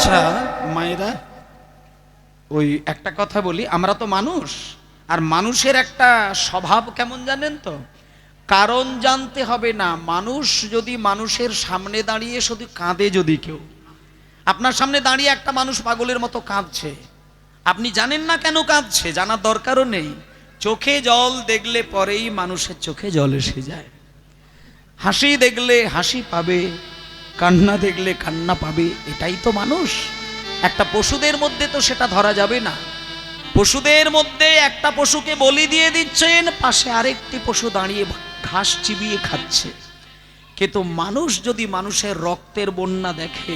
আচ্ছা মায়েরা, ওই একটা কথা বলি, আমরা তো মানুষ, আর মানুষের একটা স্বভাব কেমন জানেন তো? কারণ জানতে হবে না। মানুষ যদি মানুষের সামনে দাঁড়িয়ে শুধু কাঁদে, যদি কেউ আপনার সামনে দাঁড়িয়ে একটা মানুষ পাগলের মতো কাঁদছে, আপনি জানেন না কেন কাঁদছে, জানার দরকারও নেই। চোখে জল দেখলে পরেই মানুষের চোখে জল এসে যায়। হাসি দেখলে হাসি পাবে, কান্না দেখলে কান্না পাবে, এটাই তো মানুষ। একটা পশুদের মধ্যে তো সেটা ধরা যাবে না। পশুদের মধ্যে একটা পশুকে বলি দিয়ে দিচ্ছেন, পাশে আরেকটি পশু দাঁড়িয়ে ঘাস চিবিয়ে খাচ্ছে। কিন্তু মানুষ যদি মানুষের রক্তের বন্যা দেখে,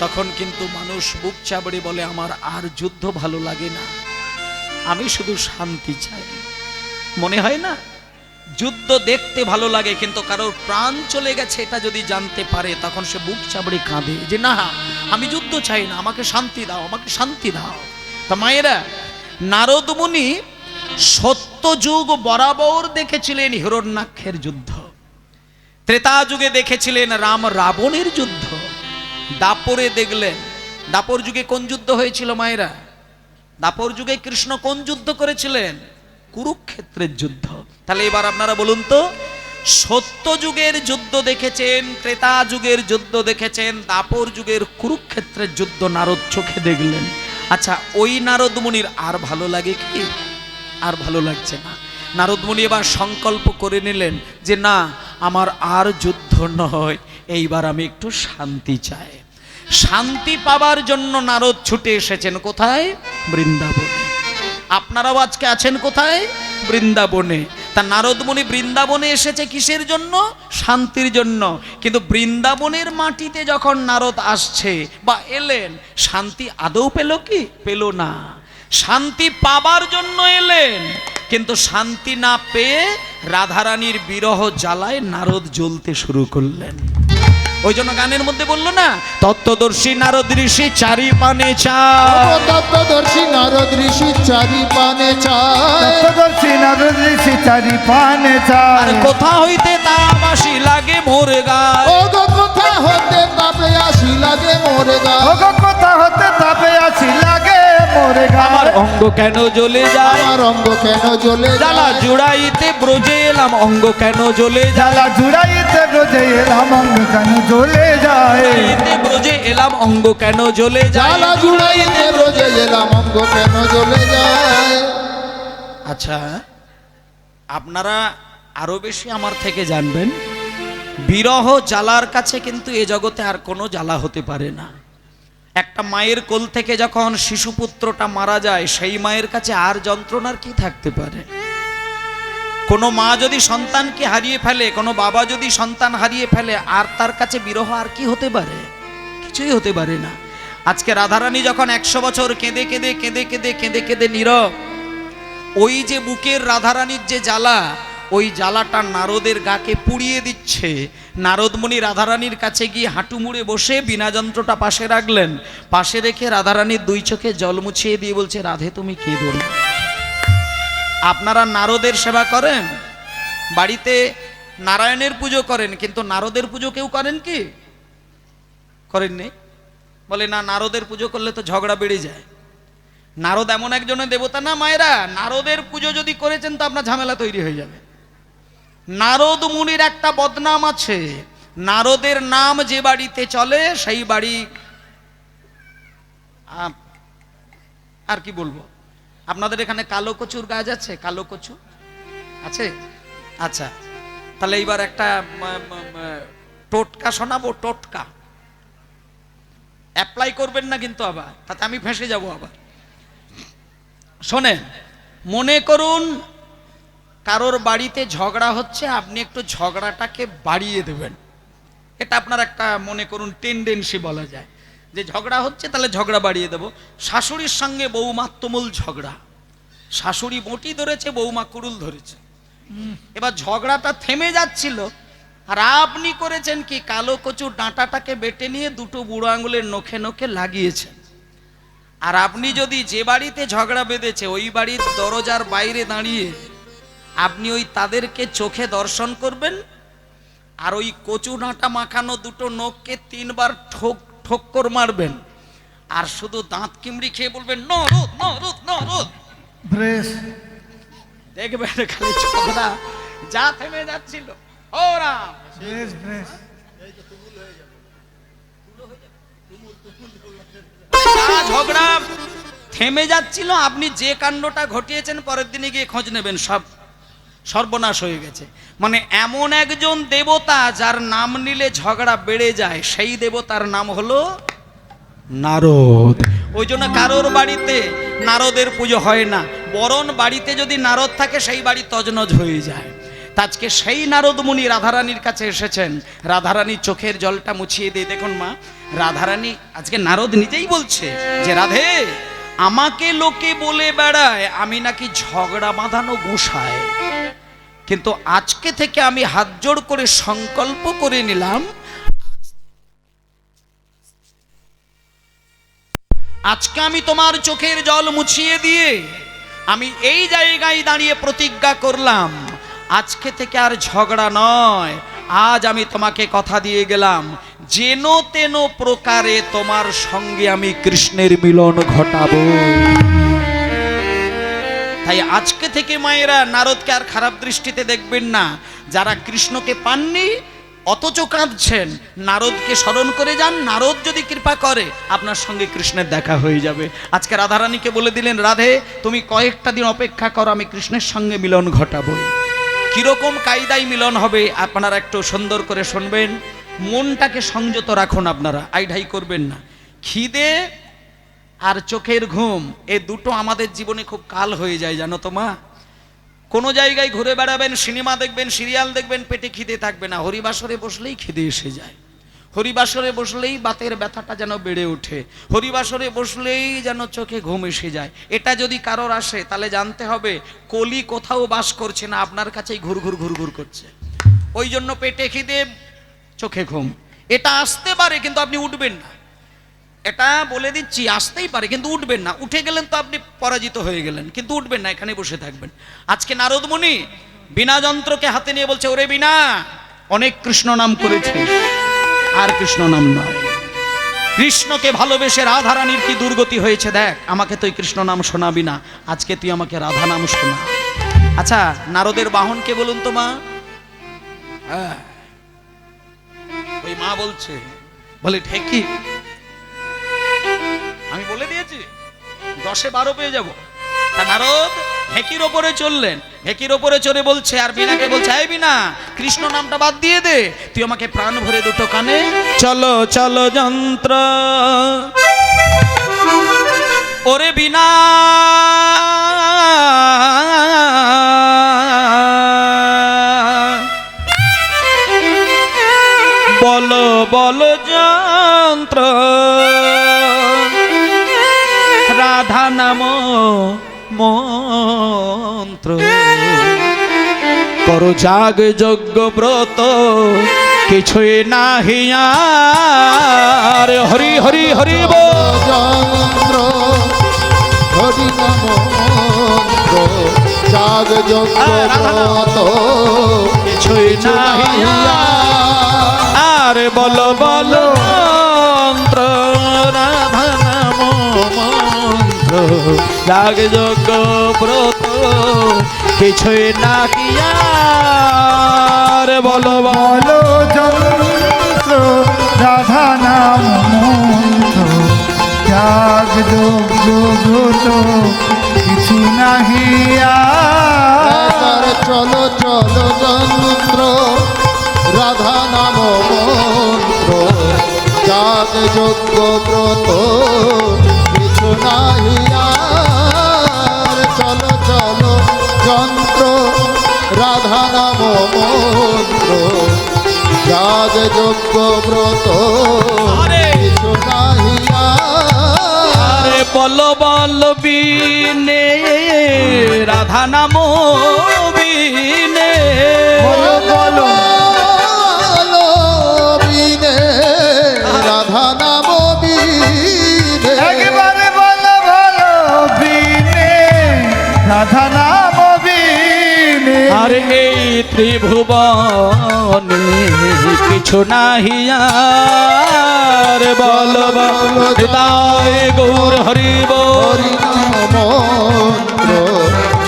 তখন কিন্তু মানুষ বুক চাবড়ে বলে, আমার আর যুদ্ধ ভালো লাগে না, আমি শুধু শান্তি চাই। মনে হয় না? যুদ্ধ দেখতে ভালো লাগে, কিন্তু কারোর প্রাণ চলে গেছে এটা যদি জানতে পারে, তখন সে বুক চাবড়ে কাঁদে যে না, আমি যুদ্ধ চাই না, আমাকে শান্তি দাও, আমাকে শান্তি দাও। তা মায়েরা, নারদ মুনি সত্য যুগ বরাবর দেখেছিলেন হিরণ্যাক্ষের যুদ্ধ, ত্রেতা যুগে দেখেছিলেন রাম রাবণের যুদ্ধ, দাপরে দেখলেন। দাপর যুগে কোন যুদ্ধ হয়েছিল মায়েরা? দাপর যুগে কৃষ্ণ কোন যুদ্ধ করেছিলেন? কুরুক্ষেত্রের যুদ্ধ। তাহলে এবার আপনারা বলুন তো, সত্য যুগের যুদ্ধ দেখেছেন, ত্রেতা যুগের যুদ্ধ দেখেছেন, দাপর যুগের কুরুক্ষেত্রের যুদ্ধ নারদ চোখে দেখলেন। আচ্ছা, ওই নারদ মুনির আর ভালো লাগে কি? আর ভালো লাগছে না। নারদ মুনি এবার সংকল্প করে নিলেন যে না, আমার আর যুদ্ধ নয়, এইবার আমি একটু শান্তি চাই। শান্তি পাবার জন্য নারদ ছুটে এসেছেন কোথায়? বৃন্দাবনে। আপনারাও আজকে আছেন কোথায়? বৃন্দাবনে। তা নারদ মুনি বৃন্দাবনে এসেছে কিসের জন্য? শান্তির জন্য। কিন্তু বৃন্দাবনের মাটিতে যখন নারদ আসছে বা এলেন, শান্তি আদৌ পেল কি? পেল না। শান্তি পাবার জন্য এলেন, কিন্তু শান্তি না পেয়ে রাধারানীর বিরহ জ্বালায় নারদ জ্বলতে শুরু করলেন। ওই জন্য গানের মধ্যে বললো না, তত্ত্বদর্শী নারদ ঋষি চারি পানে চায়, তত্ত্বদর্শী নারদ ঋষি চারি পানে চায়, তত্ত্বদর্শী নারদ ঋষি চারি পানে চায়। আর কোথা হইতে তাবাসি লাগে মোর গায়, ও গো কোথা হতে তাপে আসি লাগে মোর গায়, ও গো কোথা হতে তাপে আসি লাগে মোর গায়। আমার অঙ্গ কেন জ্বলে যায়, আমার অঙ্গ কেন জ্বলে জ্বালা যায়, জুড়াইতে ব্রজে এলাম, অঙ্গ কেন জ্বলে যায়, জ্বালা জুড়াইতে ব্রজে এলাম, অঙ্গ কেন জ্বলে যায়। জুড়াইতে ব্রজে এলাম, অঙ্গ কেন জ্বলে যায়, জ্বালা জুড়াইতে ব্রজে এলাম, অঙ্গ কেন জ্বলে যায়। আচ্ছা, আপনারা আরো বেশি আমার থেকে জানবেন, বিরহ জ্বালার কাছে কিন্তু এ জগতে আর কোনো জ্বালা হতে পারে না। একটা মায়ের কোল থেকে যখন শিশুপুত্রটা মারা যায়, সেই মায়ের কাছে আর যন্ত্রণার কি থাকতে পারে? কোনো মা যদি সন্তানকে হারিয়ে ফেলে, কোনো বাবা যদি সন্তান হারিয়ে ফেলে, আর তার কাছে বিরহ আর কি হতে পারে? কিছুই হতে পারে না। আজকে রাধারানী যখন 100 বছর কেঁদে কেঁদে কেঁদে কেঁদে কেঁদে কেঁদে নীরব, ওই যে বুকের রাধারানীর যে জ্বালা, ওই জ্বালাটা নারদের গাকে পুড়িয়ে দিচ্ছে। নারদ মুনি রাধারানীর কাছে গিয়ে হাঁটু মুড়ে বসে বিনা যন্ত্রটা পাশে রাখলেন, পাশে রেখে রাধারানীর 2 চোখে জল মুছিয়ে দিয়ে বলছে, রাধে তুমি কেঁদো না। আপনারা নারদের সেবা করেন, বাড়িতে নারায়ণের পুজো করেন, কিন্তু নারদের পুজো কেউ করেন কি? করেননি? বলে না, নারদের পুজো করলে তো ঝগড়া বেড়ে যায়। নারদ এমন একজনের দেবতা না মায়েরা, নারদের পুজো যদি করেছেন তো আপনার ঝামেলা তৈরি হয়ে যাবে। নারদ মুনির একটা বদনাম আছে, নারদের নাম যে বাড়িতে চলে সেই বাড়ি, আর কি বলবো, আপনাদের এখানে কালো কচুর গাছ আছে? কালো কচু আছে? আচ্ছা, তাহলে এইবার একটা টোটকা শোনাবো। টোটকা অ্যাপ্লাই করবেন না কিন্তু, আবার তাতে আমি ফেঁসে যাব আবার। শোনেন, মনে করুন কারোর বাড়িতে ঝগড়া হচ্ছে, আপনি একটু ঝগড়াটাকে বাড়িয়ে দেবেন। এটা আপনার একটা মনে করুন টেন্ডেন্সি বলা যায়, যে ঝগড়া হচ্ছে তাহলে ঝগড়া বাড়িয়ে দেব। শাশুড়ির সঙ্গে বৌমা তুমুল ঝগড়া, শাশুড়ি বটি ধরেছে, বৌমা কুড়ুল ধরেছে। এবার ঝগড়াটা থেমে যাচ্ছিল, আর আপনি করেছেন কি, কালো কচুর ডাঁটাটাকে বেটে নিয়ে 2 বুড়ো আঙুলের নখে নখে লাগিয়েছেন। আর আপনি যদি যে বাড়িতে ঝগড়া বেঁধেছে ওই বাড়ির দরজার বাইরে দাঁড়িয়ে আপনি ওই তাদেরকে চোখে দর্শন করবেন, আর ওই কচু ডাঁটা মাখানো 2 নখকে 3 বার ঠোক্কর মারবেন, আর শুধু দাঁত কিমড়ি খেয়ে বলবেন নরদ নরদ নরদ, ব্রেস দেখবেন খালি ঝগড়া যা থেমে যাচ্ছিল ও রাম, ব্রেস ব্রেস যা ঝগড়া থেমে যাচ্ছিল, আপনি যে কাণ্ডটা ঘটিয়েছেন পরের দিনে গিয়ে খোঁজ নেবেন সব সর্বনাশ হয়ে গেছে। মানে এমন একজন দেবতা যার নাম নিলে ঝগড়া বেড়ে যায়, সেই দেবতার নাম হলো নারদ। ওই জন্য কারোর বাড়িতে নারদের পুজো হয় না, বরং বাড়িতে যদি নারদ থাকে সেই বাড়ি তজনজ হয়ে যায়। তা আজকে সেই নারদ মুনি রাধারানীর কাছে এসেছেন, রাধারানীর চোখের জলটা মুছিয়ে দিয়ে দেখুন মা, রাধারানী আজকে নারদ নিজেই বলছে যে রাধে, আমাকে লোকে বলে বেড়ায় আমি নাকি ঝগড়া বাঁধানো গোসাই, কিন্তু আজকে থেকে আমি হাত জোড় করে সংকল্প করে নিলাম, আজকে আমি তোমার চোখের জল মুছিয়ে দিয়ে আমি এই জায়গায় দাঁড়িয়ে প্রতিজ্ঞা করলাম, আজকে থেকে আর ঝগড়া নয়, আজ আমি তোমাকে কথা দিয়ে গেলাম যেন তেন প্রকারে তোমার সঙ্গে আমি কৃষ্ণের মিলন ঘটাবো। তাই আজকে থেকে মায়েরা নারদকে আর খারাপ দৃষ্টিতে দেখবেন না। যারা কৃষ্ণকে পাননি অথচ কাঁদছেন, নারদকে স্মরণ করে যান, নারদ যদি কৃপা করে আপনার সঙ্গে কৃষ্ণের দেখা হয়ে যাবে। আজকে রাধারানীকে বলে দিলেন, রাধে তুমি কয়েকটা দিন অপেক্ষা করো, আমি কৃষ্ণের সঙ্গে মিলন ঘটাবো। কিরকম কায়দায় মিলন হবে আপনারা একটু সুন্দর করে শুনবেন, মনটাকে সংযত রাখুন, আপনারা আইঢাই করবেন না। খিদে আর চোখের ঘুম এ দুটো আমাদের জীবনে খুব কাল হয়ে যায়, জানো তো মা। কোনো জায়গায় ঘুরে বেড়াবেন, সিনেমা দেখবেন, সিরিয়াল দেখবেন, পেটে খিদে থাকবে না, হরিবাসরে বসলেই খিদে এসে যায়, হরিবাসরে বসলেই বাতের ব্যথাটা যেন বেড়ে ওঠে, হরিবাসরে বসলেই যেন চোখে ঘুম এসে যায়। এটা যদি কারোর আসে তাহলে জানতে হবে কলি কোথাও বাস করছে না, আপনার কাছেই ঘুর ঘুর ঘুর ঘুর করছে। ওই জন্য পেটে খিদে চোখে ঘুম এটা আসতে পারে, কিন্তু আপনি উঠবেন না, এটা বলে দিচ্ছি, আসতেই পারে কিন্তু উঠবেন না। উঠে গেলেন তো আপনি পরাজিত হয়ে গেলেন, কিন্তু উঠবেন না, এখানে বসে থাকবেন। আজকে নারদ মুনি বিনা যন্ত্রকে হাতে নিয়ে বলছে, ওরে বিনা, অনেক কৃষ্ণ নাম করেছিস, আর কৃষ্ণ নাম নয়। কৃষ্ণকে ভালোবেসে রাধারানীর কি দুর্গতি হয়েছে দেখ, আমাকে তুই কৃষ্ণ নাম শোনাবি না, আজকে তুই আমাকে রাধা নাম শোনা। আচ্ছা নারদের বাহন কে বলুন তো মা? ওই মা বলছে, বলে ঠেকি, আমি বলে দিয়েছি 10-12 পেয়ে যাব। নারদ ঢেকির ওপরে চললেন, ঢেকির ওপরে চড়ে বলছে, আর বিনাকে বলছে, এই বিনা, কৃষ্ণ নামটা বাদ দিয়ে দে, তুই আমাকে প্রাণ ভরে দুটো কানে চলো চলো যন্ত্র। ওরে বিনা, বলো বলো যন্ত্র, রাধা নাম মন্ত্র, করো জাগ যজ্ঞ ব্রত, কিছুই নাহি আর, হরি হরি হরি বল যন্ত্র হরি নাম মন্ত্র, জাগ যজ্ঞ ব্রত, কিছুই নাহি আর, বলো বলো মন্ত্র, রাধা নাম মন্ত্র, জাগ যজ্ঞ ব্রত, কিছুই নাহি আর, বলো বলো যন্ত্র রাধা নাম মন্ত্র, জাগ যজ্ঞ ব্রত, কিছু নাহি আর। চলো চলো যন্ত্র রাধা নাম মন্ত্র, জাগ যজ্ঞ ব্রত, কিছু নাহি আর। চলো চলো যন্ত্র রাধা নাম মন্ত্র, জাগ যজ্ঞ ব্রত, কিছু নাহি আর। বলো বলো বিনে রাধা নাম বিনে, বলো বলো বিনে রাধা নাম বিনে, একবারে বলো বলো বিনে রাধা নাম বিনে, আরে এই ত্রিভুবনে কিছু নাহি আর বল তাই গৌর হরিব হরি নাম মন্ত্র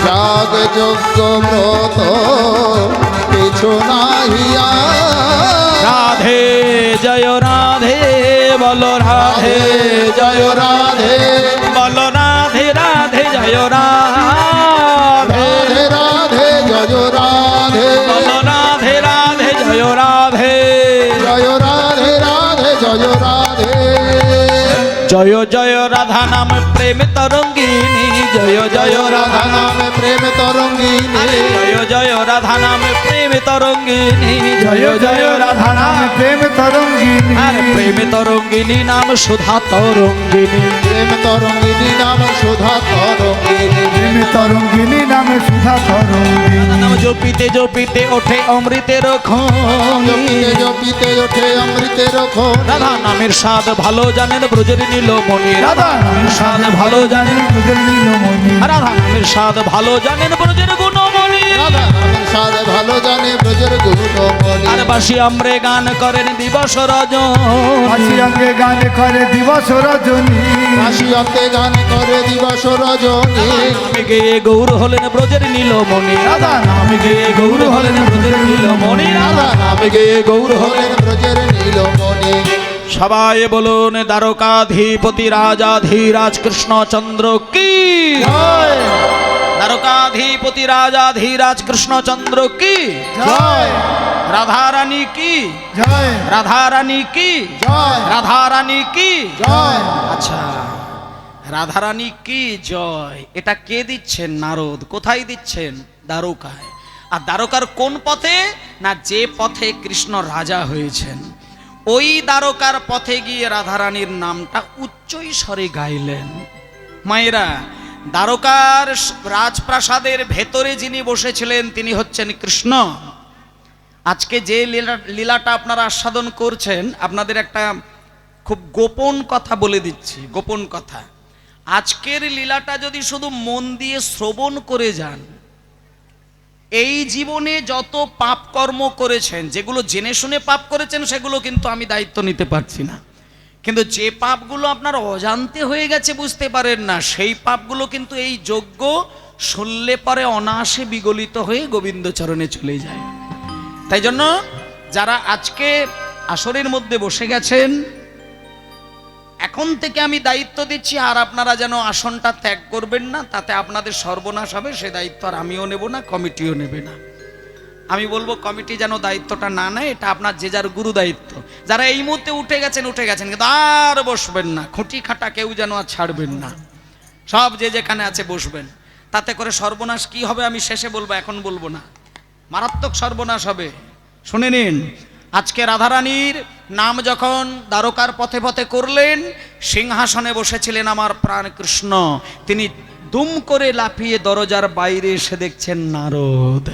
যাগ যজ্ঞ ব্রত কিছু নাহিয়া রাধে জয় রাধে বল রাধে জয় রাধে বল রাধে রাধে জয় রাধে রাধে রাধে জয় রাধে বল রাধে রাধে জয় রাধে জয় রাধে রাধে জয় রাধে জয় জয় রাধা নাম প্রেম তরঙ্গিনী জয় জয় রাধা রাধা নামে প্রেম তরঙ্গিনী জয় জয় রাধা নাম প্রেম তরঙ্গিনী জয় জয় রাধা নাম প্রেম তরঙ্গিনী আর প্রেম তরঙ্গিনী নাম সুধা তরঙ্গিনী প্রেম তরঙ্গিনী নাম সুধা তরঙ্গিনী প্রেম তরঙ্গিনী নামে সুধা তরঙ্গিনী নাম জপিতে জপিতে ওঠে অমৃতের জপিতে খনি জপিতে ওঠে অমৃতের খনি রাধা নামের স্বাদ ভালো জানেন ব্রজের নীলমণি রাধা নামের স্বাদ ভালো জানেন ব্রজের নীলমণি রাধা নামের স্বাদ ভালো জানেন ব্রজের গুণমণি রাধা নামের স্বাদ ভালো জানে ব্রজের গুণমণি আর বাসি আমরে গান করেন দিবস রজন হাসি অঙ্গে গান করে দিবস রজনী হাসি অন্তে গান করে দিবস রজনী নামে গেয়ে গৌর হলেন ব্রজের নীলমণি রাধা নামে গেয়ে গৌর হলেন ব্রজের নীলমণি রাধা নামে গেয়ে গৌর হলেন ব্রজের নীলমণি সবাই বলুন দ্বারকাধিপতি রাজাধীরাজ কৃষ্ণচন্দ্র কি জয় দ্বারকাধিপতি রাজাধীরাজ কৃষ্ণচন্দ্র কি জয় রাধারানী কি জয় রাধারানী কি জয় রাধারানী কি জয় আচ্ছা রাধারানী কি জয় এটা কে দিচ্ছেন নারদ কোথায় দিচ্ছেন দ্বারকায় আর দ্বারকার কোন পথে না যে পথে কৃষ্ণ রাজা হয়েছেন ওই দ্বারকার পথে গিয়ে রাধারানীর নামটা উচ্চ স্বরে গাইলেন মায়েরা দ্বারকার রাজপ্রাসাদের ভেতরে যিনি বসেছিলেন তিনি হচ্ছেন কৃষ্ণ আজকে যে লীলাটা আপনারা আস্বাদন করছেন আপনাদের একটা খুব গোপন কথা বলে দিচ্ছি গোপন কথা আজকের লীলাটা যদি শুধু মন দিয়ে শ্রবণ করে যান এই জীবনে যত পাপ কর্ম করেছেন যেগুলো জেনে শুনে পাপ করেছেন সেগুলো কিন্তু আমি দায়িত্ব নিতে পারছি না কিন্তু যে পাপগুলো আপনার অজান্তে হয়ে গেছে বুঝতে পারেন না সেই পাপগুলো কিন্তু এই যজ্ঞ শুনলে পরে অনায়াসে বিগলিত হয়ে গোবিন্দ চরণে চলে যায় তাই জন্য যারা আজকে আসরের মধ্যে বসে গেছেন এখন থেকে আমি দায়িত্ব দিচ্ছি আর আপনারা যেন আসনটা ত্যাগ করবেন না তাতে আপনাদের সর্বনাশ হবে সে দায়িত্ব আর আমিও নেব না কমিটিও নেবে না আমি বলবো কমিটি যেন দায়িত্বটা না নেয় এটা আপনার যে যার গুরু দায়িত্ব যারা এই মুহূর্তে উঠে গেছেন কিন্তু আর বসবেন না খুঁটি খাটা কেউ যেন আর ছাড়বেন না সব যে যেখানে আছে বসবেন তাতে করে সর্বনাশ কি হবে আমি শেষে বলবো এখন বলবো না মারাত্মক সর্বনাশ হবে শুনে নিন আজকে রাধারানীর নাম যখন দ্বারকার পথে পথে করলেন সিংহাসনে বসেছিলেন আমার প্রাণ কৃষ্ণ তিনি দুম করে লাফিয়ে দরজার বাইরে এসে দেখছেন নারদ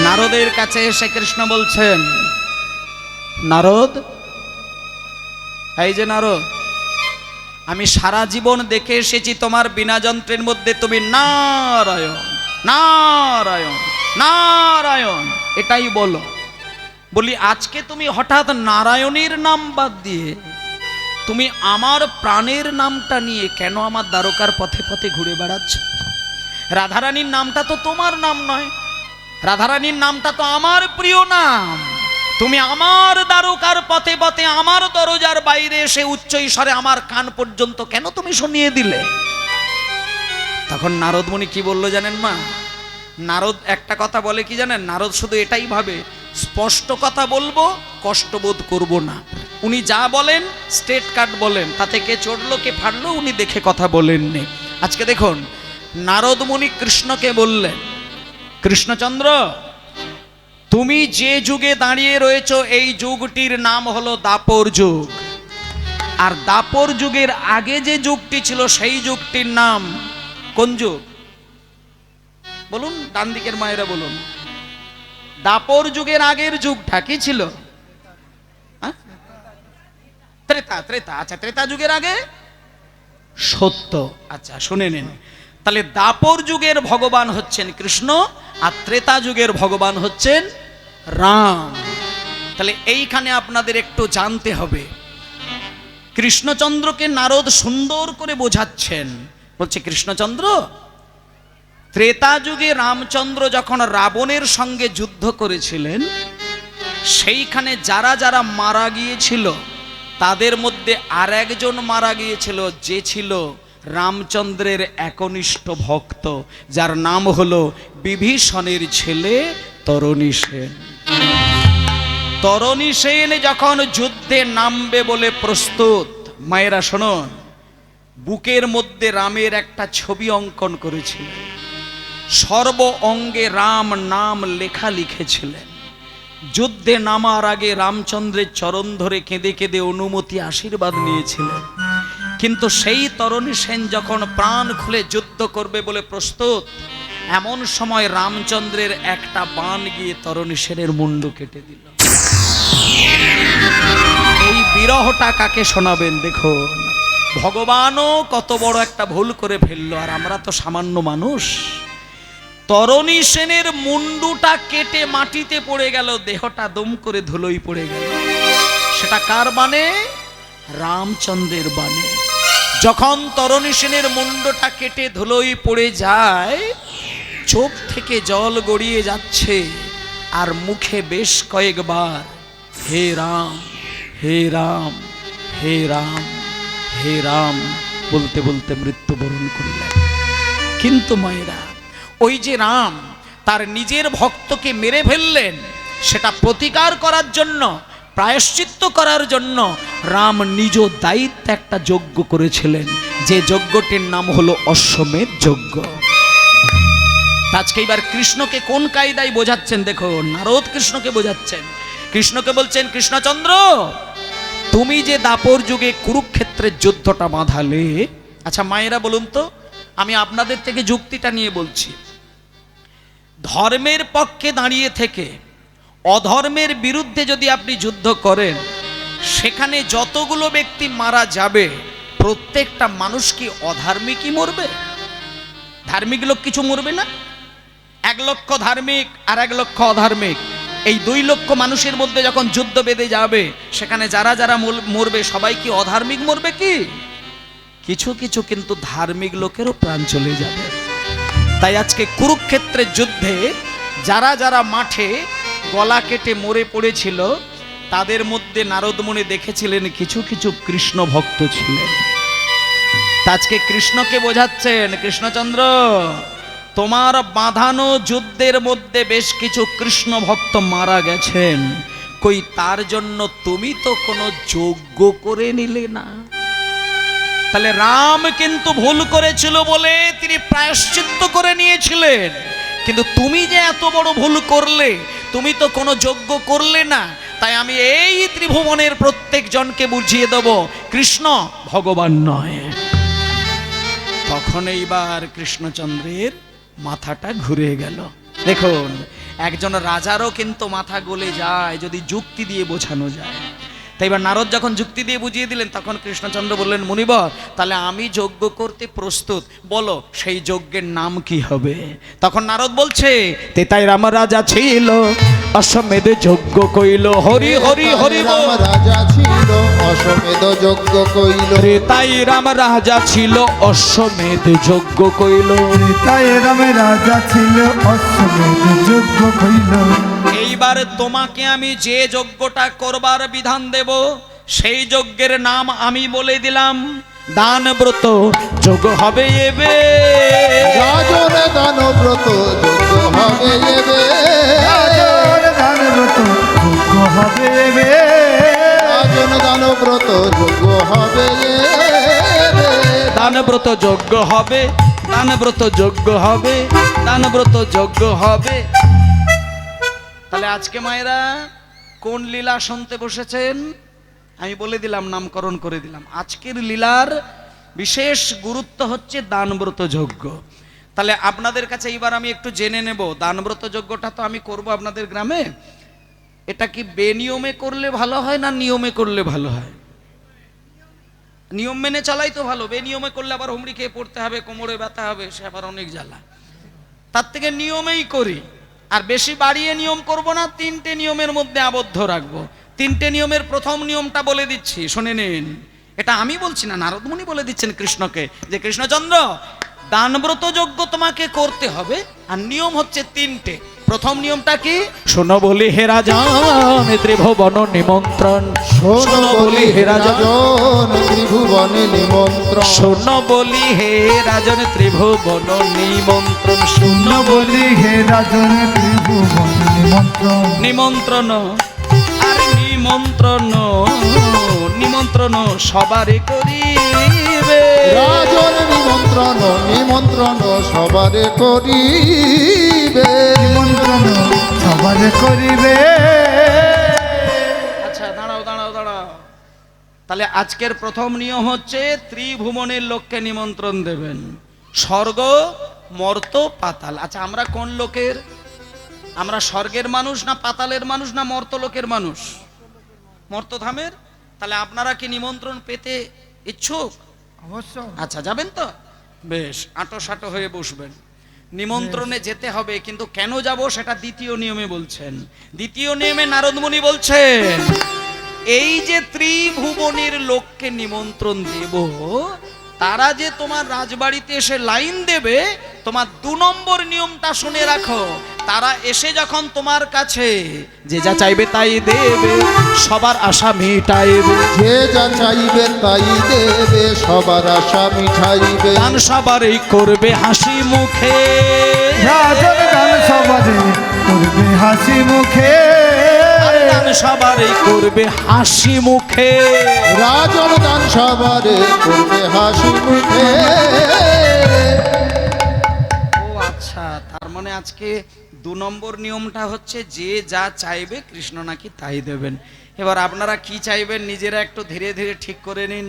নারদের কাছে এসে কৃষ্ণ বলছেন নারদ এই যে নারদ আমি সারা জীবন দেখে এসেছি তোমার বিনা যন্ত্রের মধ্যে তুমি নারায়ণ নারায়ণ নারায়ণ এটাই বলো বলি আজকে তুমি হঠাৎ নারায়ণের নাম বাদ দিয়ে তুমি আমার প্রাণের নামটা নিয়ে কেন আমার দ্বারকার পথে পথে ঘুরে বেড়াচ্ছ রাধারানীর নামটা তো তোমার নাম নয় রাধারানীর নামটা তো আমার প্রিয় নাম তুমি আমার দ্বারকার পথে পথে আমার দরজার বাইরে এসে উচ্চ স্বরে আমার কান পর্যন্ত কেন তুমি শুনিয়ে দিলে তখন নারদ মুনি কি বললো জানেন মা নারদ একটা কথা বলে কি জানেন নারদ শুধু এটাই ভাবে স্পষ্ট কথা বলবো কষ্ট বোধ করব না উনি যা বলেন স্ট্রেট কাট বলেন তাতে কে চড়লো কে ফাড়লো উনি দেখে কথা বলেননি আজকে দেখুন নারদ মুনি কৃষ্ণকে বললেন কৃষ্ণচন্দ্র তুমি যে যুগে দাঁড়িয়ে রয়েছো এই যুগটির নাম হলো দাপর যুগ আর দাপর যুগের আগে যে যুগটি ছিল সেই যুগটির নাম কোন যুগ বলুন ডান দিকের মায়েরা বলুন দাপর যুগের আগের যুগটা কি ছিল ত্রেতা ত্রেতা আচ্ছা ত্রেতা যুগের আগে সত্য আচ্ছা শুনে নিন তাহলে দাপর যুগের ভগবান হচ্ছেন কৃষ্ণ আর ত্রেতা যুগের ভগবান হচ্ছেন রাম। তাহলে এইখানে আপনাদের একটু জানতে হবে, কৃষ্ণচন্দ্রকে নারদ সুন্দর করে বোঝাচ্ছেন, বলছে কৃষ্ণচন্দ্র, ত্রেতা যুগে রামচন্দ্র যখন রাবণের সঙ্গে যুদ্ধ করেছিলেন, সেইখানে যারা যারা মারা গিয়েছিল তাদের মধ্যে আর একজন মারা গিয়েছিল, যে ছিল রামচন্দ্রের একনিষ্ঠ ভক্ত, যার নাম হলো বিভীষণের ছেলে তরণী সেন। তরণী সেন যখন যুদ্ধে নামবে বলে প্রস্তুত, মায়েরা শুনুন, বুকের মধ্যে রামের একটা ছবি অঙ্কন করেছিলেন, সর্ব অঙ্গে রাম নাম লেখা লিখেছিলেন। যুদ্ধে নামার আগে রামচন্দ্রের চরণ ধরে কেঁদে কেঁদে অনুমতি আশীর্বাদ নিয়েছিলেন। কিন্তু সেই তরণী সেন যখন প্রাণ খুলে যুদ্ধ করবে বলে প্রস্তুত, এমন সময় রামচন্দ্রের একটা বাণ গিয়ে তরণী সেনের মুন্ডু কেটে দিল। এই বিরহটা কাকে শোনাবেন? দেখুন, ভগবানও কত বড় একটা ভুল করে ফেললো, আর আমরা তো সামান্য মানুষ। তরণী সেনের মুন্ডুটা কেটে মাটিতে পড়ে গেল, দেহটা দম করে ধুলোই পড়ে গেল। সেটা কার বাণে? রামচন্দ্রের বাণে। যখন তরণী সেনের মুন্ডটা কেটে ধুলোই পড়ে যায়, চোখ থেকে জল গড়িয়ে যাচ্ছে, আর মুখে বেশ কয়েকবার হে রাম, হে রাম, হে রাম, হে রাম বলতে বলতে মৃত্যুবরণ করিলেন। কিন্তু মায়েরা, ওই যে রাম তার নিজের ভক্তকে মেরে ফেললেন, সেটা প্রতিকার করার জন্য, প্রায়শ্চিত্ত করার জন্য রাম নিজ দায়িত্বে একটা যজ্ঞ করেছিলেন, যে যজ্ঞটির নাম হলো অশ্বমেধ যজ্ঞ। আজকে এবার কৃষ্ণকে কোন কায়দায় বোঝাচ্ছেন? দেখো, নারদ কৃষ্ণকে বোঝাচ্ছেন। কৃষ্ণকে বলছেন, কৃষ্ণচন্দ্র, তুমি যে দাপর যুগে কুরুক্ষেত্রের যুদ্ধটা বাঁধালে, আচ্ছা মায়েরা বলুন তো, আমি আপনাদের থেকে যুক্তিটা নিয়ে বলছি, ধর্মের পক্ষে দাঁড়িয়ে থেকে অধর্মের বিরুদ্ধে যদি আপনি যুদ্ধ করেন, সেখানে যতগুলো ব্যক্তি মারা যাবে, প্রত্যেকটা মানুষ কি অধার্মিকই মরবে? ধার্মিক লোক কিছু মরবে না? 1 লক্ষ ধার্মিক আর 1 লক্ষ অধার্মিক, এই 2 লক্ষ মানুষের মধ্যে যখন যুদ্ধ বেঁধে যাবে, সেখানে যারা যারা মরবে সবাই কি অধার্মিক মরবে? কি কিছু কিছু কিন্তু ধার্মিক লোকেরও প্রাণ চলে যাবে। তাই আজকে কুরুক্ষেত্রের যুদ্ধে যারা যারা মাঠে গলা কেটে মরে পড়েছিল, তাদের মধ্যে নারদমুনি দেখেছিলেন কিছু কিছু কৃষ্ণ ভক্ত ছিলেন। আজকে কৃষ্ণকে বোঝাচ্ছেন, কৃষ্ণচন্দ্র, তোমার বাঁধানো যুদ্ধের মধ্যে বেশ কিছু কৃষ্ণ ভক্ত মারা গেছেন, কই তার জন্য তুমি তো কোনো যজ্ঞ করে নিলে না। তাহলে রাম কিন্তু ভুল করেছিল বলে তিনি প্রায়শ্চিত্ত করে নিয়েছিলেন, কিন্তু তুমি যে এত বড় ভুল করলে, তুমি তো কোনো যজ্ঞ করলে না। তাই আমি এই ত্রিভুবনের প্রত্যেক জনকে বুঝিয়ে দেব, কৃষ্ণ ভগবান নয়। তখন এইবার কৃষ্ণচন্দ্রের মাথাটা ঘুরে গেল। দেখুন, একজন রাজারও কিন্তু মাথা গলে যায় যদি যুক্তি দিয়ে বোঝানো যায়। তাই এবার নারদ যখন যুক্তি দিয়ে বুঝিয়ে দিলেন, তখন কৃষ্ণচন্দ্র বললেন, মুনিবর, তাহলে আমি যজ্ঞ করতে প্রস্তুত, বলো সেই যজ্ঞের নাম কি হবে? তখন নারদ বলছে, তেতাই রাম রাজা ছিল অশ্বমেধ যজ্ঞ কইল, হরি হরি হরি বল। রাম রাজা ছিল অশ্বমেধ যজ্ঞ কইল, তেতাই রাম রাজা ছিল অশ্বমেধ যজ্ঞ কইল, তাই রাম রাজা ছিল অশ্বমেধ যজ্ঞ কইল। এইবার তোমাকে আমি যে যজ্ঞটা করবার বিধান দেব, সেই যজ্ঞের নাম আমি বলে দিলাম, দান ব্রত যজ্ঞ হবে এবে। রাজন দানব্রত যজ্ঞ হবে এবে, দানব্রত যজ্ঞ হবে এবে, রাজন দানব্রত যজ্ঞ হবে এবে, দানব্রত যজ্ঞ হবে, দানব্রত যজ্ঞ হবে, দানব্রত যজ্ঞ হবে। তাহলে আজকে মায়েরা কোন লীলা শুনতে বসেছেন? আমি বলে দিলাম, নামকরণ করে দিলাম। আজকের লীলার বিশেষ গুরুত্ব হচ্ছে দানব্রত যজ্ঞ। তাহলে আপনাদের কাছে এবার আমি একটু জেনে নেব, দানব্রত যজ্ঞটা তো আমি করব আপনাদের গ্রামে, এটা কি বেনিয়মে করলে ভালো হয় না নিয়মে করলে ভালো হয়? নিয়ম মেনে চলাই তো ভালো, বেনিয়মে করলে আবার হুমড়ি খেয়ে পড়তে হবে, কোমরে ব্যথা হবে, সে আবার অনেক জ্বালা। তার থেকে নিয়মেই করি, আর বেশি বাড়িয়ে নিয়ম করব না, 3টে নিয়মের মধ্যে আবদ্ধ রাখবো। 3টে নিয়মের প্রথম নিয়মটা বলে দিচ্ছি, শুনে নিন। এটা আমি বলছি না, নারদ মুনি বলে দিচ্ছেন কৃষ্ণকে, যে কৃষ্ণচন্দ্র দানব্রত যজ্ঞ তোমাকে করতে হবে, আর নিয়ম হচ্ছে 3টে। প্রথম নিয়মটা কি? শোনো বলি হে রাজন ত্রিভুবন নিমন্ত্রণ, শোনো বলি হে রাজন ত্রিভুবনে নিমন্ত্রণ, শোনো বলি হে রাজন ত্রিভুবন নিমন্ত্রণ, শূন্য বলি হে রাজন ত্রিভুবন নিমন্ত্রণ, নিমন্ত্রণ আর নিমন্ত্রণ, নিমন্ত্রণ সবারে করিবে, রাজন নিমন্ত্রণ নিমন্ত্রণ সবারে করিবে, নিমন্ত্রণ সবারে করিবে। আচ্ছা দাঁড়াও দাঁড়াও দাঁড়াও, তাহলে আজকের প্রথম নিয়ম হচ্ছে ত্রিভুবনের লোককে নিমন্ত্রণ দেবেন, স্বর্গ মর্ত পাতাল। আচ্ছা আমরা কোন লোকের? আমরা স্বর্গের মানুষ না পাতালের মানুষ না মর্তলোকের মানুষ? মর্তধামের। তাহলে আপনারা কি নিমন্ত্রণ পেতে ইচ্ছুক? অবশ্য। আচ্ছা যাবেন তো? বেশ, আটো সাটো হয়ে বসবেন। নিমন্ত্রণে যেতে হবে, কিন্তু কেন যাব সেটা দ্বিতীয় নিয়মে বলছেন। দ্বিতীয় নিয়মে নারদ মুনি বলছেন, এই যে ত্রিভুবনের লোককে নিমন্ত্রণ দেব, তারা যে তোমার রাজবাড়িতে এসে লাইন দেবে, তোমার 2 নম্বর নিয়মটা শুনে রাখো। তারা এসে যখন তোমার কাছে যে যা চাইবে তাই দেবে, সবার আশা মিটাইবে, যে যা চাইবে তাই দেবে, সবার আশা মিঠাইবে, দান সবারই করবে হাসি মুখে, রাজন গান সবারে করবে হাসি মুখে, দান সবারই করবে হাসি মুখে, রাজন দান সবারে করবে হাসি মুখে। ও আচ্ছা, তার মানে আজকে 2 নম্বর নিয়মটা হচ্ছে যে যা চাইবে কৃষ্ণ নাকি তাই দেবেন। এবার আপনারা কি চাইবেন নিজেরা একটু ধীরে ধীরে ঠিক করে নিন।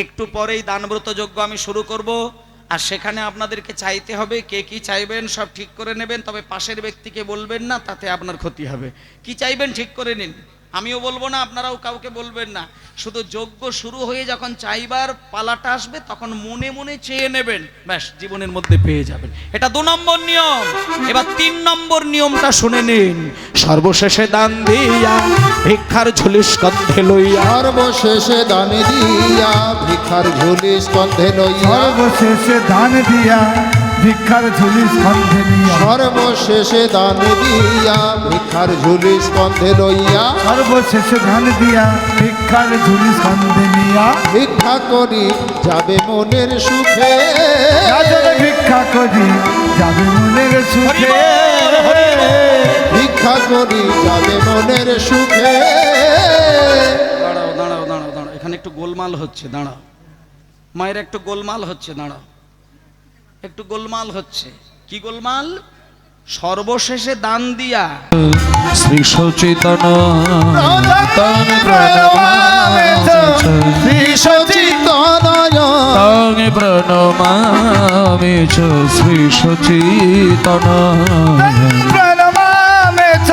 একটু পরেই দানব্রত যজ্ঞ আমি শুরু করব, আর সেখানে আপনাদেরকে চাইতে হবে কে কি চাইবেন সব ঠিক করে নেবেন, তবে পাশের ব্যক্তিকে বলবেন না, তাতে আপনার ক্ষতি হবে। কি চাইবেন ঠিক করে নিন, আমিও বলবো না, আপনারাও কাউকে বলবেন না। শুধু যজ্ঞ শুরু হয়ে যখন চাইবার পালাটা আসবে তখন মনে মনে চেয়ে নেবেন, ব্যাস জীবনের মধ্যে পেয়ে যাবেন। এটা 2 নম্বর নিয়ম। এবার 3 নম্বর নিয়মটা শুনে নিন। সর্বশেষে দান দিয়া ভিক্ষার ঝুলি স্কন্ধে লইয়া, সর্বশেষে দান দিয়া ভিক্ষার ঝুলি স্কন্ধে লইয়া, সর্বশেষে দান দিয়া ভিক্ষার ঝুলি স্কন্ধে নিয়া, সর্বশেষে দান দিয়া ভিক্ষার ঝুলি স্কন্ধে লইয়া, সর্বশেষে দান দিয়া ভিক্ষার ঝুলি স্কন্ধে নিয়া, ভিক্ষা করি যাবে মনের সুখে, রাজন ভিক্ষা করি যাবে মনের সুখে, ভিক্ষা করি যাবে মনের সুখে। দাঁড়াও দাঁড়াও দাঁড়াও দাঁড়াও, এখানে একটু গোলমাল হচ্ছে, দাঁড়াও মায়ের, একটু গোলমাল হচ্ছে, দাঁড়াও একটু গোলমাল হচ্ছে। কি গোলমাল? সর্বশেষে দান দিয়া শ্রী সচেতন শ্রী সচিতনয় প্রণমামি শ্রী সচেতন, প্রণমামে চ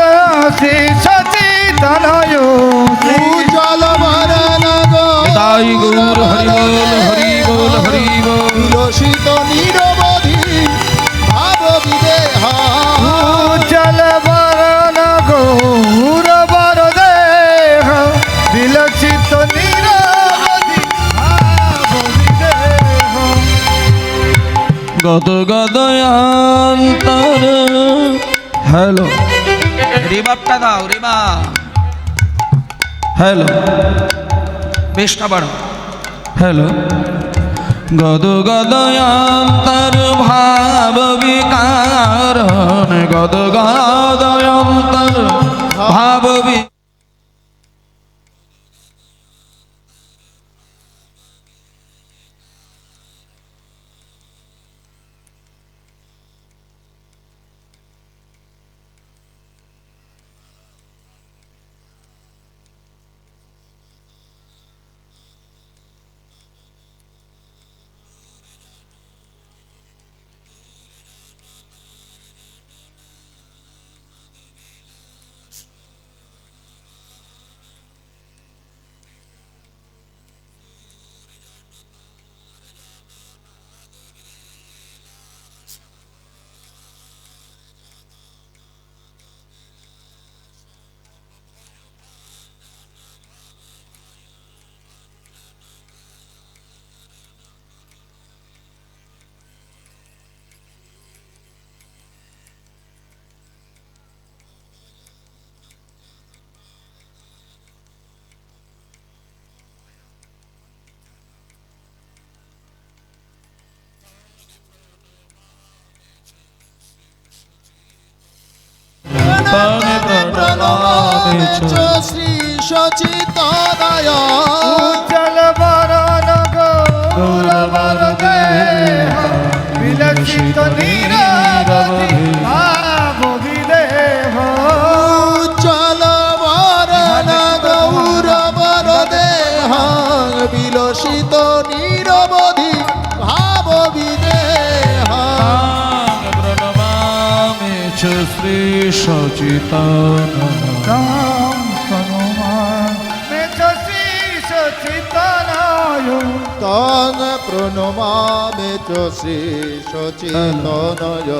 শ্রী সচিতনয়, উজ্জ্বল বরণ তাই গৌর হরি বল হরি বল হরি বল, বিলসিত নিরবধি ভাব বিদেহ, উজ্জ্বল বরণ গৌর বর দেহ, বিলসিত নিরবধি ভাব বিদেহ, গদ গদয়ান্তর। হ্যালো, রিবাবটা দাও, রিবাব। হ্যালো, বেশটা বাড়ো। হ্যালো, গদ গদয়ান্তর ভাব বিকারণ, গদ গদয়ান্তর ভাব মেছ শ্রী সচিতনয় উজ্জ্বল বরণ গৌরবর দেহ বিলসিত নীরবধি ভাব বিদেহ উজ্জ্বল বরণ গৌরবর দেহ বিলসিত নিরবধি ভাব বিদেহ প্রণমামি চ শ্রী সচিতানন তং প্রণমামে চ শ্রী সচিতনয়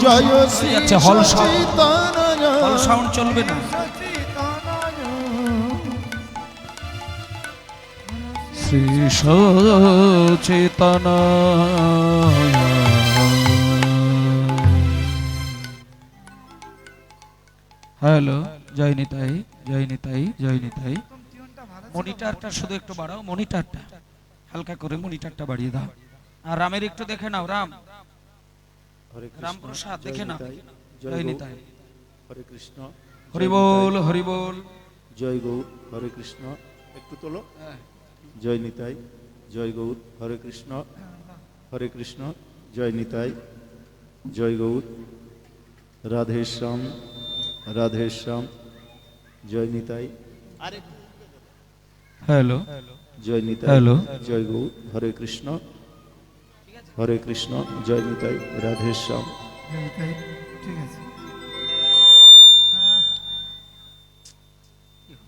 জয় শ্রী আচ্ছা, হল সাউন্ড। সচিতনয় হল সাউন্ড চলবে না। শ্রী সচেতনায় হ্যালো, জয় নিতাই, জয় নিতাই, জয় নিতাই। মনিটরটা শুধু একটু বাড়াও, মনিটরটা হালকা করে মনিটরটা বাড়িয়ে দাও। আর রামের একটু দেখে নাও, রাম রামপ্রসাদ দেখে নাও। জয় নিতাই, হরে কৃষ্ণ, হরি বল, হরি বল। জয় গৌর, হরে কৃষ্ণ। একটু তোলো। জয় নিতাই, জয় গৌর, হরে কৃষ্ণ, হরে কৃষ্ণ, জয় নিতাই, জয় গৌর, রাধে শ্যাম, রাধে শ্যাম, জয় নিতাই, হ্যালো, জয় নিতাই, হ্যালো। জয় গৌর, হরে কৃষ্ণ, হরে কৃষ্ণ, জয় নিতাই, রাধে শ্যাম। ঠিক আছে।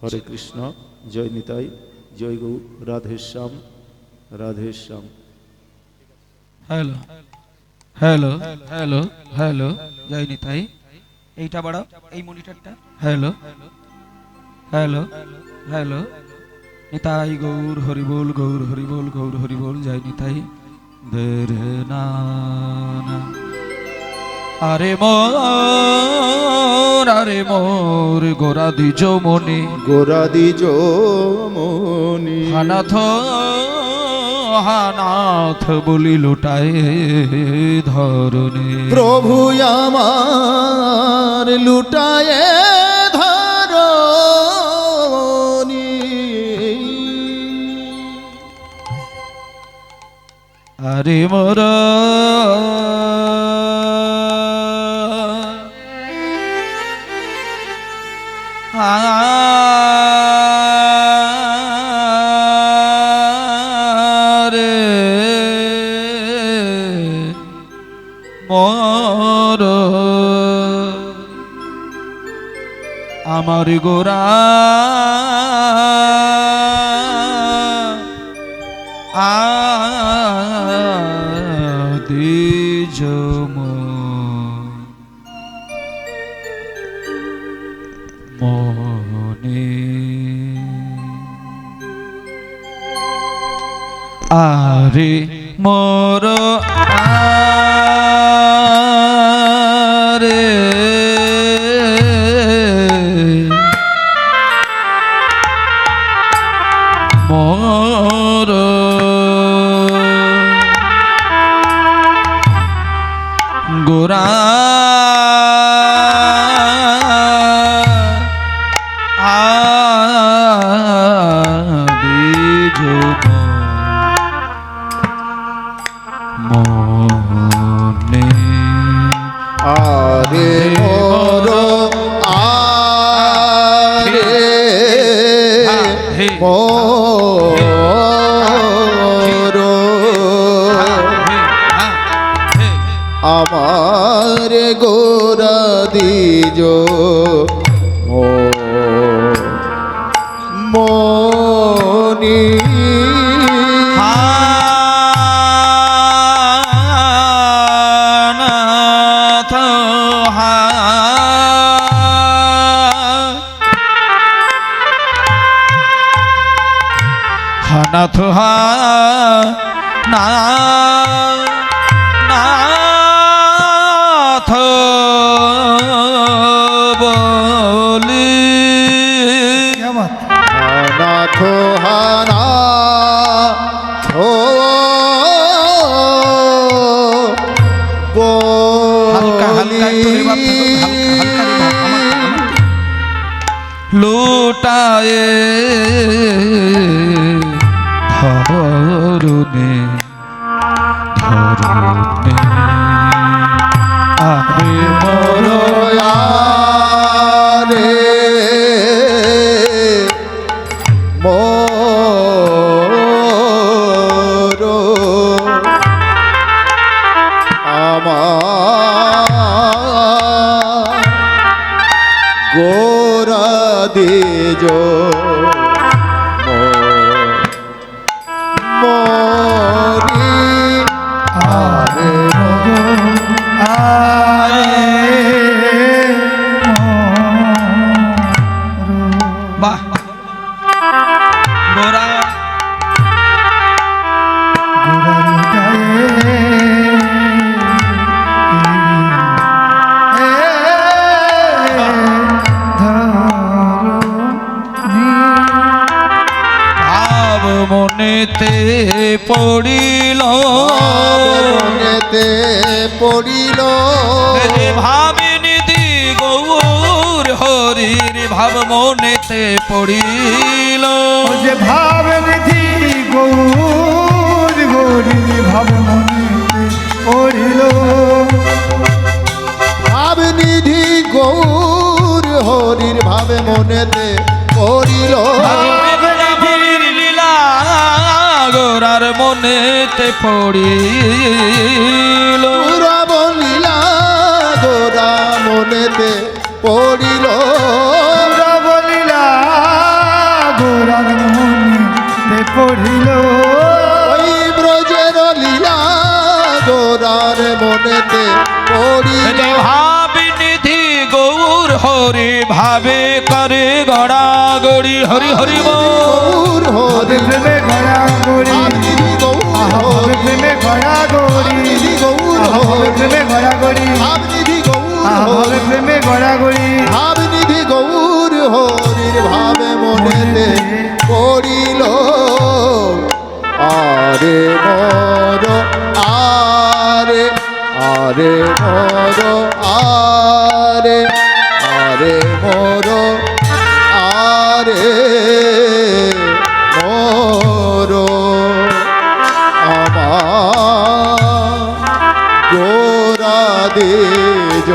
হরে কৃষ্ণ, জয় নিতাই, জয় Gaur, Radhe Shyam, Radhe Shyam. Hello, hello, hello, hello, জয় নিতাই। এইটা বাড়াও, এই মনিটরটা। Hello, hello, hello, Nitai Gaur Hari বল, গৌর হরি বল, গৌর হরি বল, জয় নিতাই। বেরে না না। আরে মোর গোরা দিজ মনি গোরাদি মনি হানাথ হানাথ বলি লুটায় ধরনে। প্রভু আমার লুটায়ে ধরনি। আরে মোর আরে মোর আমার গোরা আদিজ মনে আরে মোর আরে মোর গোরা আদিজ মনে আরে মোর আরে মোর আমার গোরা দিজ মনি। হানাথ হানাথ নাথ বলি क्या बात। নাথ হানা ও হালকা হালকা একটু রিভাব থাকুক, হালকা হালকা রিভাব। ধরুনে ধরুনে আরে মর রে মোর আমার গোরা দেজ মরি আরে বাহ গোরা ভাব মনেতে পড়িল মনেতে পড়িল ভাবিনিধি গৌর হরির ভাব মনেতে পড়িল যে ভাব নিধি গৌর গৌরী ভাব মনেতে পড়িল ভাবনিধি গৌর হরির ভাবে মনেতে পড়িল লীলা গোরার মনেতে পড়িল পুরা বলিলা গোরা মনেতে পড়িল গোরা বলিলা গোরার মনেতে পড়িল ওই ব্রজের লীলা গোরার মনেতে পড়িল ভাবিনিধি গৌর হরি ভাবে করে গড়া গড়ি হরি হরি গৌর হরি প্রেমে গড়া গড়ি ভাবনিধি গৌর হরি প্রেমে গড়া গড়ি ভাবনিধি গৌর হরি প্রেমে গড়া গড়ি ভাবনিধি গৌর হরি প্রেমে গড়া গড়ি ভাবনিধি গৌর হরির ভাবে মনেতে পড়িল আরে মর আরে আরে মর আরে আরে মর আরে মর আমার গোরা দেজ